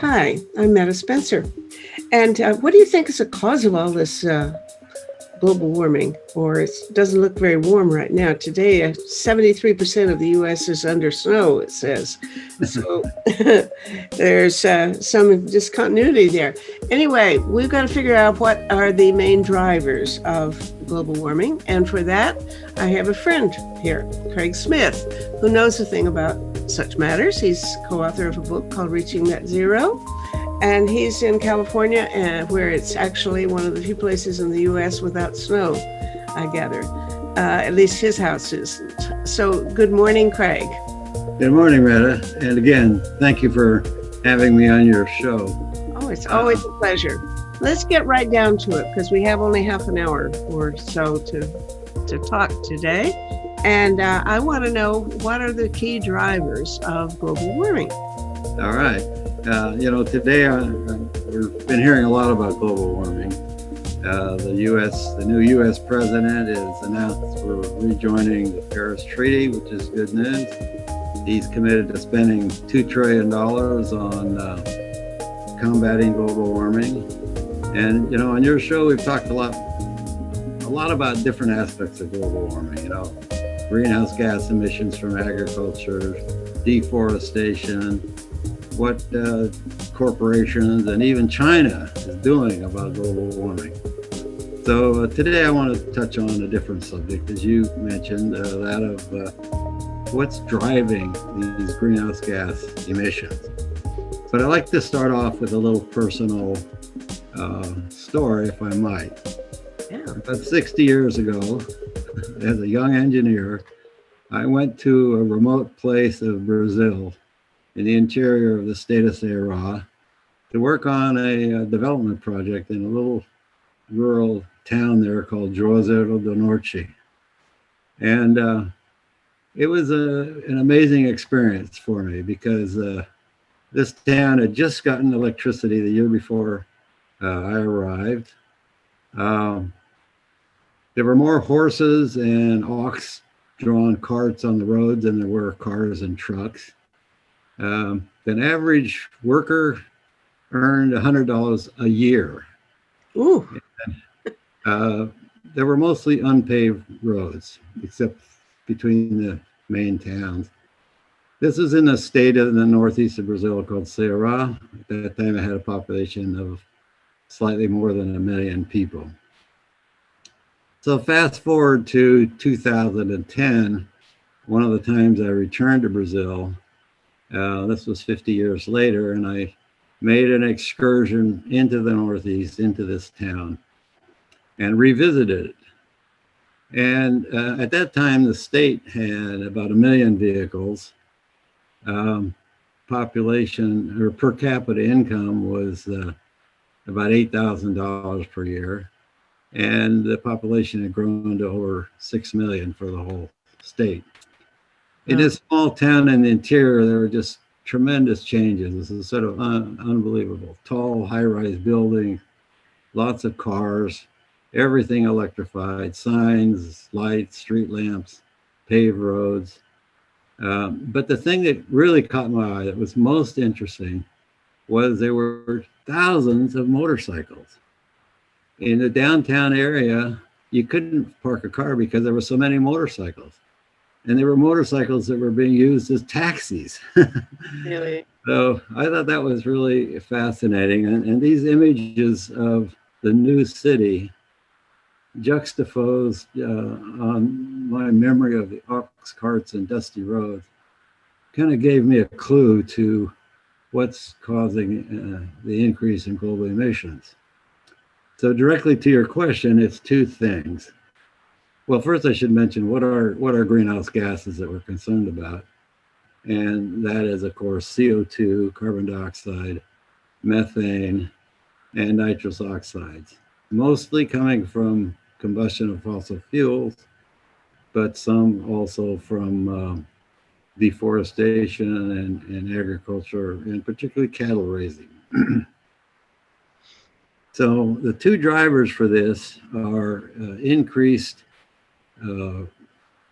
Hi, I'm Metta Spencer. And what do you think is the cause of all this global warming? Or it doesn't look very warm right now. Today, 73% of the U.S. is under snow, it says. So there's some discontinuity there. Anyway, we've got to figure out what are the main drivers of global warming. And for that, I have a friend here, Craig Smith, who knows a thing about such matters. He's co author of a book called Reaching Net Zero, and he's in California, where it's actually one of the few places in the U.S. without snow, I gather. At least his house isn't. So, good morning, Craig. Good morning, Retta. And again, thank you for having me on your show. Oh, it's always a pleasure. Let's get right down to it because we have only half an hour or so to talk today. And I want to know, what are the key drivers of global warming? All right. Today we've been hearing a lot about global warming. The new U.S. president has announced we're rejoining the Paris Treaty, which is good news. He's committed to spending $2 trillion on combating global warming. And, on your show, we've talked a lot about different aspects of global warming, greenhouse gas emissions from agriculture, deforestation, what corporations and even China is doing about global warming. So today I want to touch on a different subject, as you mentioned, that of what's driving these greenhouse gas emissions. But I'd like to start off with a little personal story, if I might. Yeah. About 60 years ago, as a young engineer, I went to a remote place of Brazil in the interior of the state of Ceará to work on a development project in a little rural town there called Juazeiro do Norte. And it was an amazing experience for me because this town had just gotten electricity the year before I arrived. There were more horses and ox-drawn carts on the roads than there were cars and trucks. An average worker earned $100 a year. Ooh. There were mostly unpaved roads, except between the main towns. This is in a state in the northeast of Brazil called Ceará. At that time, it had a population of slightly more than 1 million people. So fast forward to 2010, one of the times I returned to Brazil. This was 50 years later, and I made an excursion into the Northeast, into this town, and revisited it. And at that time, the state had about 1 million vehicles. Population or per capita income was about $8,000 per year. And the population had grown to over 6 million for the whole state. In this small town in the interior, there were just tremendous changes. This is sort of unbelievable. Tall, high-rise buildings, lots of cars, everything electrified, signs, lights, street lamps, paved roads. But the thing that really caught my eye, that was most interesting, was there were thousands of motorcycles. In the downtown area, you couldn't park a car because there were so many motorcycles. And there were motorcycles that were being used as taxis. Really? So I thought that was really fascinating. And these images of the new city juxtaposed on my memory of the ox carts and dusty roads kind of gave me a clue to what's causing the increase in global emissions. So directly to your question, it's two things. Well, first I should mention what are greenhouse gases that we're concerned about. And that is, of course, CO2, carbon dioxide, methane, and nitrous oxides, mostly coming from combustion of fossil fuels, but some also from deforestation and agriculture, and particularly cattle raising. So the two drivers for this are increased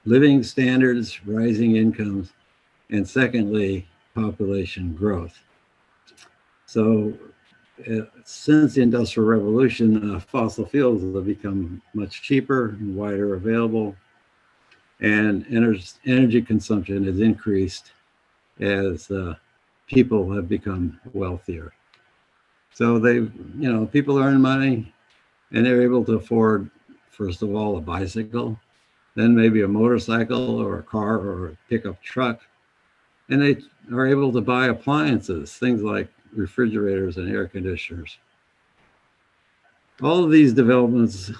living standards, rising incomes, and secondly, population growth. So since the Industrial Revolution, fossil fuels have become much cheaper and wider available, and energy consumption has increased as people have become wealthier. So people earn money and they're able to afford, first of all, a bicycle, then maybe a motorcycle or a car or a pickup truck. And they are able to buy appliances, things like refrigerators and air conditioners. All of these developments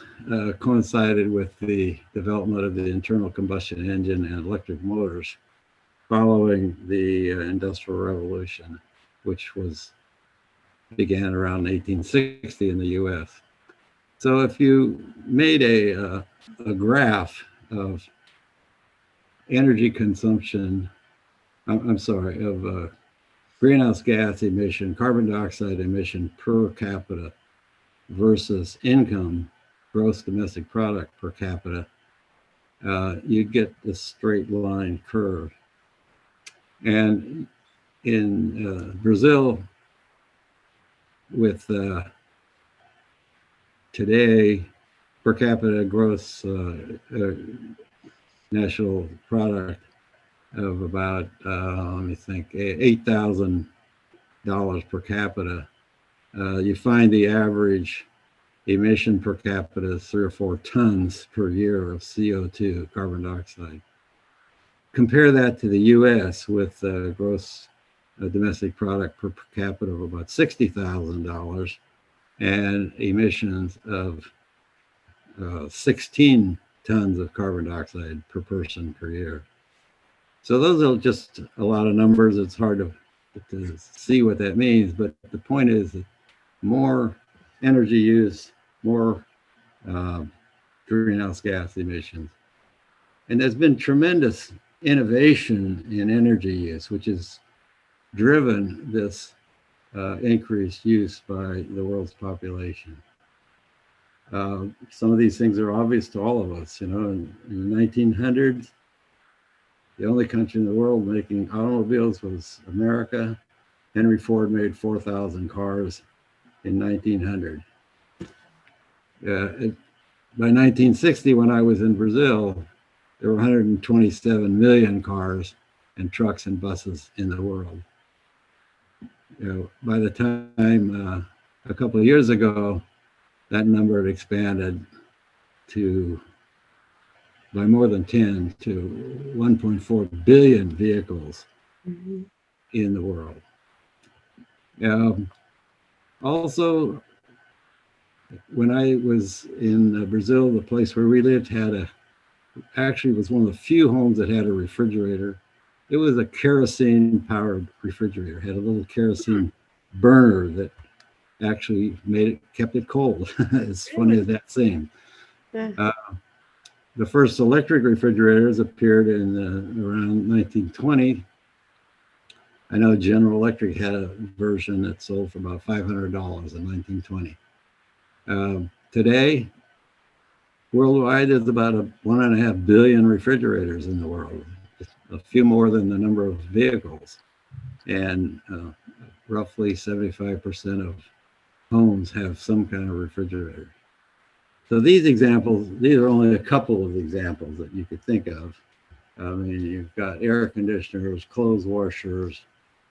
coincided with the development of the internal combustion engine and electric motors following the Industrial Revolution, which began around 1860 in the U.S. So if you made a graph of energy consumption, of greenhouse gas emission, carbon dioxide emission per capita versus income, gross domestic product per capita, you get this straight line curve. And in Brazil, with today per capita gross national product of about, let me think, $8,000 per capita, you find the average emission per capita is 3 or 4 tons per year of CO2, carbon dioxide. Compare that to the US with gross domestic product per capita of about $60,000 and emissions of 16 tons of carbon dioxide per person per year. So those are just a lot of numbers. It's hard to see what that means, but the point is that more energy use, more greenhouse gas emissions. And there's been tremendous innovation in energy use, which has driven this increased use by the world's population. Some of these things are obvious to all of us. In the 1900s, the only country in the world making automobiles was America. Henry Ford made 4,000 cars in 1900. By 1960, when I was in Brazil, there were 127 million cars and trucks and buses in the world. By the time a couple of years ago, that number had expanded by more than 10 to 1.4 billion vehicles in the world. Also, when I was in Brazil, the place where we lived actually was one of the few homes that had a refrigerator. It was a kerosene-powered refrigerator. It had a little kerosene burner that actually kept it cold. As funny as that seemed. The first electric refrigerators appeared in around 1920. I know General Electric had a version that sold for about $500 in 1920. Today, worldwide, there's about 1.5 billion refrigerators in the world, just a few more than the number of vehicles. And roughly 75% of homes have some kind of refrigerator. So these are only a couple of examples that you could think of. I mean, you've got air conditioners, clothes washers,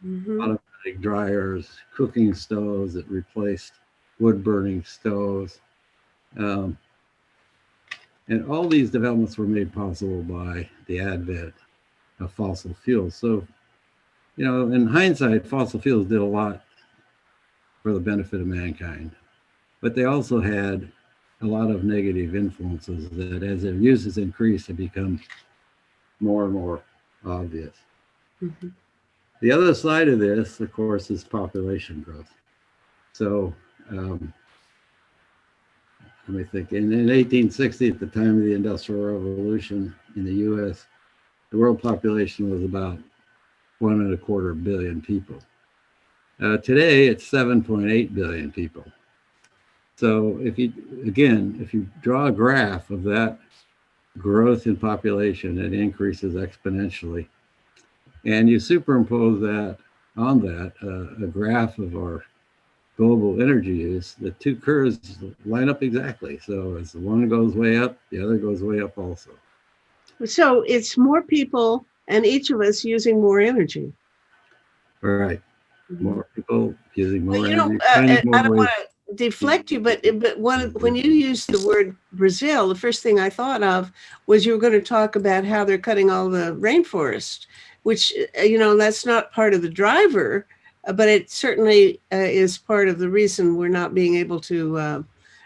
automatic dryers, cooking stoves that replaced wood-burning stoves. And all these developments were made possible by the advent of fossil fuels. So, in hindsight, fossil fuels did a lot for the benefit of mankind, but they also had a lot of negative influences that, as their uses increased, have become more and more obvious. The other side of this, of course, is population growth. So let me think. In 1860, at the time of the Industrial Revolution in the U.S., the world population was about 1.25 billion people. Today, it's 7.8 billion people. So if you draw a graph of that growth in population, it increases exponentially. And you superimpose that on that a graph of our global energy use. The two curves line up exactly. So as the one goes way up, the other goes way up also. So it's more people and each of us using more energy. All right. Mhm. More people using Well, more energy, finding I more don't ways. want to deflect you, but when you used the word Brazil, the first thing I thought of was you were going to talk about how they're cutting all the rainforest, which that's not part of the driver, but it certainly is part of the reason we're not being able to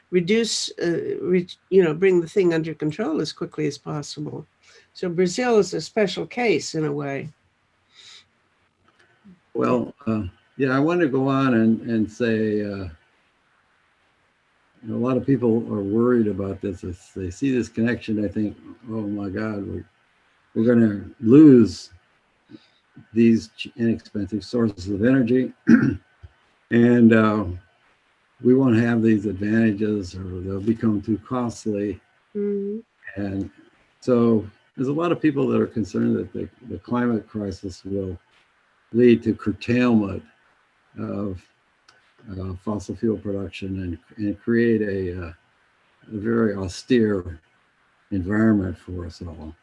reduce, bring the thing under control as quickly as possible. So Brazil is a special case in a way. Well, yeah, I want to go on and say a lot of people are worried about this. If they see this connection, they think, oh my God, we're going to lose these inexpensive sources of energy. And we won't have these advantages or they'll become too costly. Mm-hmm. And so there's a lot of people that are concerned that the climate crisis will lead to curtailment of fossil fuel production and create a very austere environment for us all.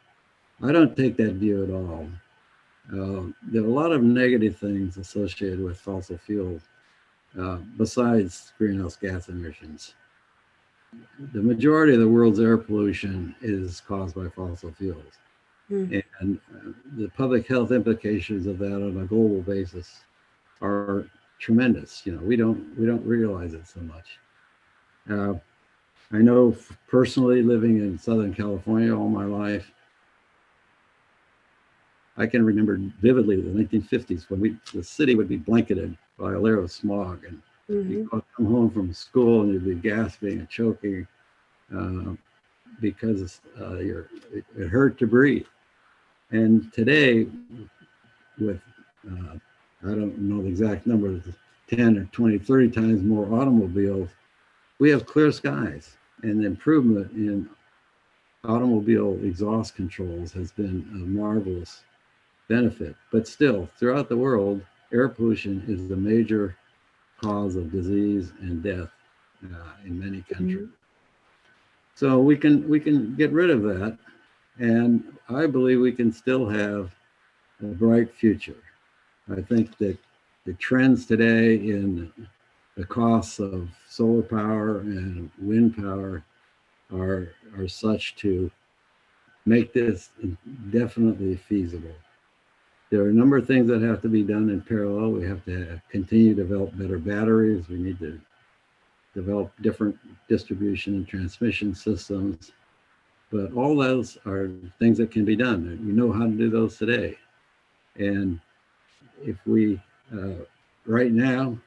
I don't take that view at all. There are a lot of negative things associated with fossil fuels besides greenhouse gas emissions. The majority of the world's air pollution is caused by fossil fuels. Mm-hmm. And the public health implications of that on a global basis are tremendous. We don't realize it so much. Uh, I know personally, living in Southern California all my life, I can remember vividly the 1950s when the city would be blanketed by a layer of smog, and Mm-hmm. you'd come home from school and you'd be gasping and choking uh, because it hurt to breathe. And today, with I don't know the exact number, 10 or 20, 30 times more automobiles, we have clear skies, and the improvement in automobile exhaust controls has been a marvelous benefit. But still, throughout the world, air pollution is the major cause of disease and death in many countries. Mm-hmm. So we can get rid of that, and I believe we can still have a bright future. I think that the trends today in the costs of solar power and wind power are such to make this definitely feasible. There are a number of things that have to be done in parallel. We have to continue to develop better batteries. We need to develop different distribution and transmission systems. But all those are things that can be done. We know how to do those today. And if we, right now,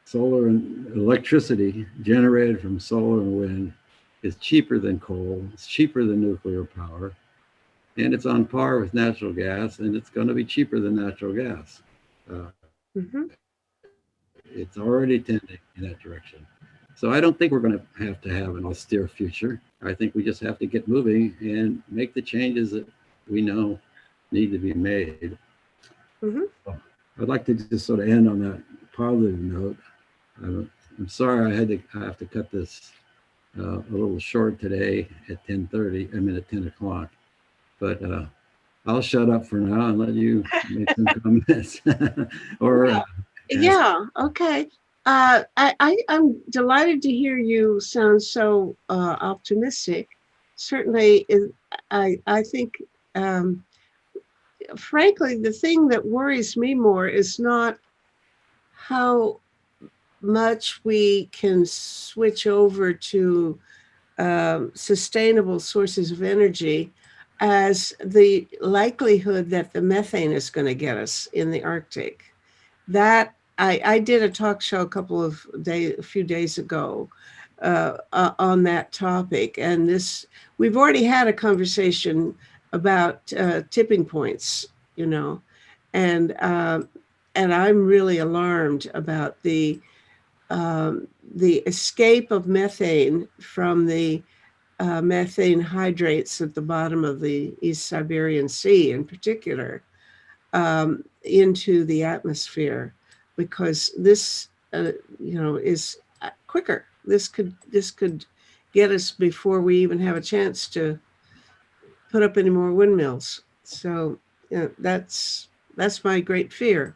solar and electricity generated from solar and wind is cheaper than coal, it's cheaper than nuclear power, and it's on par with natural gas, and it's going to be cheaper than natural gas. Uh, Mm-hmm. it's already tending in that direction. So I don't think we're going to have an austere future. I think we just have to get moving and make the changes that we know need to be made. Mm-hmm. I'd like to just sort of end on that positive note. I'm sorry I have to cut this a little short today at 10:30. I mean at 10 o'clock. But I'll shut up for now and let you make some comments or Well, ask. yeah, okay. I'm delighted to hear you sound so optimistic. Certainly, I think, um, frankly, the thing that worries me more is not how much we can switch over to sustainable sources of energy as the likelihood that the methane is going to get us in the Arctic. That I did a talk show a few days ago on that topic, and we've already had a conversation about tipping points, you know, and um, and I'm really alarmed about the escape of methane from the methane hydrates at the bottom of the East Siberian Sea in particular. into the atmosphere, because this, is quicker. This could get us before we even have a chance to put up any more windmills. So that's my great fear.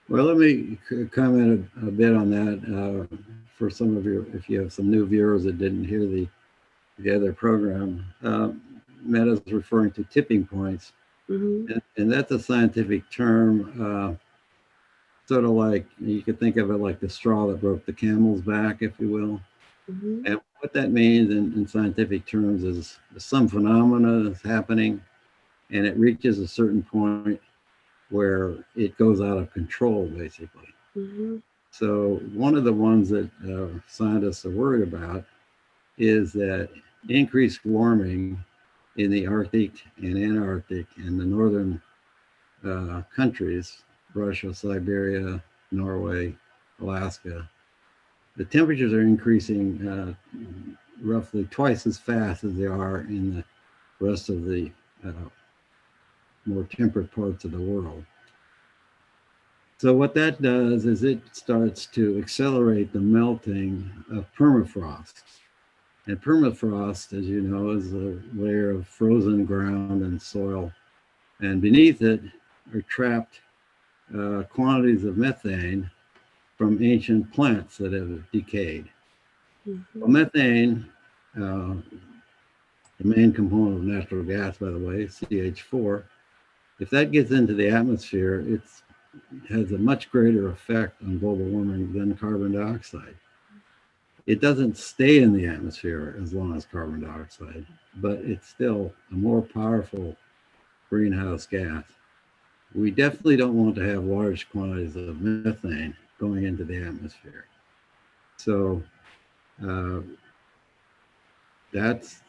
Well, let me comment a bit on that for some of you, if you have some new viewers that didn't hear the other program. Meta's referring to tipping points, and that's a scientific term, sort of like, you could think of it like the straw that broke the camel's back, if you will. And what that means in scientific terms is some phenomena is happening, and it reaches a certain point where it goes out of control, basically. So one of the ones that scientists are worried about is that increased warming in the Arctic and Antarctic and the northern countries, Russia, Siberia, Norway, Alaska, the temperatures are increasing roughly twice as fast as they are in the rest of the more temperate parts of the world. So what that does is it starts to accelerate the melting of permafrost. And permafrost, as you know, is a layer of frozen ground and soil. And beneath it are trapped quantities of methane from ancient plants that have decayed. Well, methane, the main component of natural gas, by the way, CH4, if that gets into the atmosphere, it has a much greater effect on global warming than carbon dioxide. It doesn't stay in the atmosphere as long as carbon dioxide, but it's still a more powerful greenhouse gas. We definitely don't want to have large quantities of methane going into the atmosphere. So that's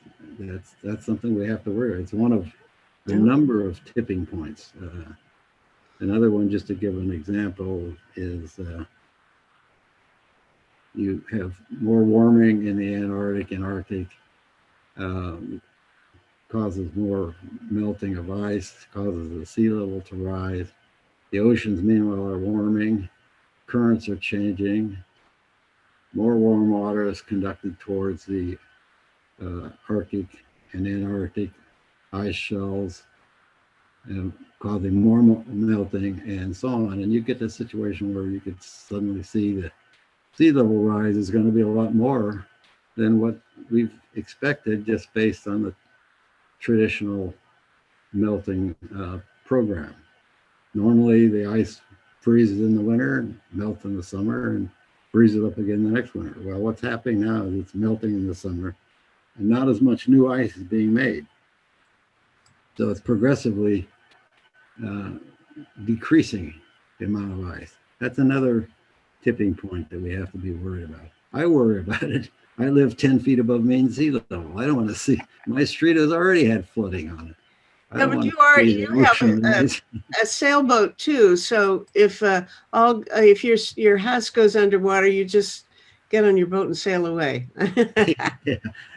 something we have to worry about. It's one of the number of tipping points. Another one, just to give an example, is you have more warming in the Antarctic and Arctic, causes more melting of ice, causes the sea level to rise. The oceans, meanwhile, are warming. Currents are changing. More warm water is conducted towards the Arctic and Antarctic ice shelves, and causing more melting and so on. And you get a situation where you could suddenly see the sea level rise is going to be a lot more than what we've expected just based on the traditional melting program. Normally the ice freezes in the winter, melts in the summer, and freezes up again the next winter. Well, what's happening now is it's melting in the summer and not as much new ice is being made. So it's progressively decreasing the amount of ice. That's another tipping point that we have to be worried about. I worry about it. I live 10 feet above mean sea level. I don't want to see, my street has already had flooding on it. Yeah, but you have a sailboat too. So if your house goes underwater, you just get on your boat and sail away.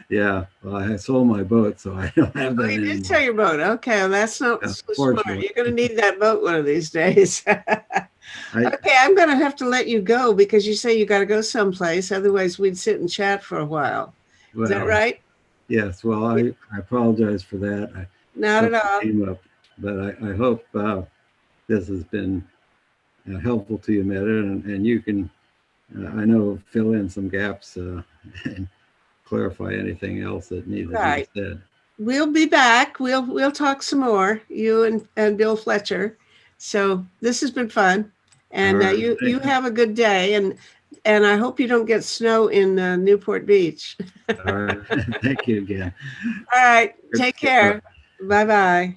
Yeah. Well, I sold my boat, so I don't have that You anymore. did sell your boat. Okay, well, that's not so smart. You're going to need that boat one of these days. Okay, I'm going to have to let you go because you say you got to go someplace. Otherwise, we'd sit and chat for a while. Is that right? Yes. Well, I apologize for that. Not at all. Came up, but I hope this has been helpful to you, Meta, and you can, I know, fill in some gaps and clarify anything else that needs to be said. We'll be back. We'll talk some more, you and Bill Fletcher. So this has been fun, and right. You have a good day, and I hope you don't get snow in Newport Beach. All right. Thank you again. All right. Take care. Bye-bye.